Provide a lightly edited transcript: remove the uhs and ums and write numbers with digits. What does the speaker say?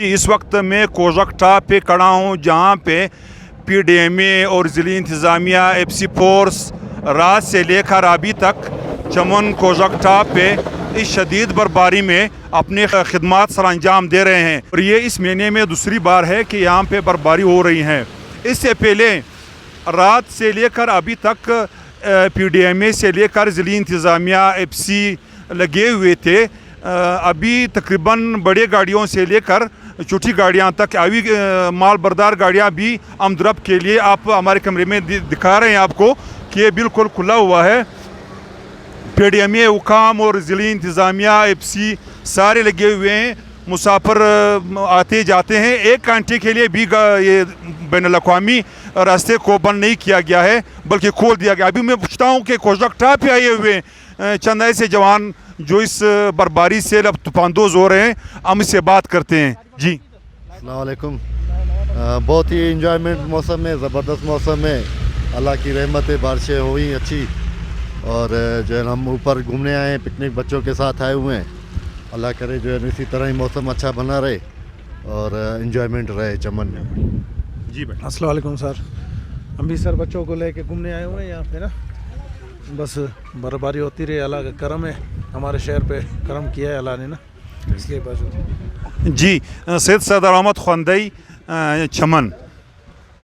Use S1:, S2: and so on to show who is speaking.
S1: इस वक्त मैं कोजकटा पे खड़ा हूँ जहाँ पे PDMA और ज़िली इंतज़ामिया FC फोर्स रात से लेकर अभी तक चमन कोजकटा पे इस शदीद बर्फबारी में अपनी खिदमत सर अंजाम दे रहे हैं और ये इस महीने में दूसरी बार है कि यहाँ पे बर्फबारी हो रही है। इससे पहले रात से लेकर अभी तक PDMA से लेकर ज़िली इंतज़ामिया FC लगे हुए थे। अभी तकरीबन बड़े गाड़ियों से लेकर छोटी गाड़ियां तक अभी माल बरदार गाड़ियां भी आमदरफ्त के लिए आप हमारे कमरे में दिखा रहे हैं आपको कि ये बिल्कुल खुला हुआ है। PDMA हुकाम और ज़िली इंतज़ामिया FC सारे लगे हुए हैं। मुसाफिर आते जाते हैं। एक घंटे के लिए भी ये बैनुल-अक़वामी रास्ते को बंद नहीं किया गया है बल्कि खोल दिया गया। अभी मैं पूछता हूँ कि कोजकटा पे आए हुए चंद ऐसे जवान जो इस बर्फबारी से अब तूफानदोज हो रहे हैं, हम इससे बात करते हैं। जी
S2: अस्सलाम वालेकुम। बहुत ही इंजॉयमेंट मौसम है, ज़बरदस्त मौसम है। अल्लाह की रहमत है, बारिशें हुई अच्छी और जो है हम ऊपर घूमने आए हैं, पिकनिक बच्चों के साथ आए हुए हैं। अल्लाह करे जो है इसी तरह ही मौसम अच्छा बना रहे और इंजॉयमेंट रहे चमन में।
S1: जी भाई
S3: अस्सलाम वालेकुम सर। हम भी सर बच्चों को लेके घूमने आए हुए हैं यहाँ पे ना। बस बर्फबारी होती रही, अल्लाह का करम है, हमारे शहर पे करम किया है अल्लाह ने ना, इसलिए बस।
S1: जी सैयद सदर अहमद ख्वांदई चमन।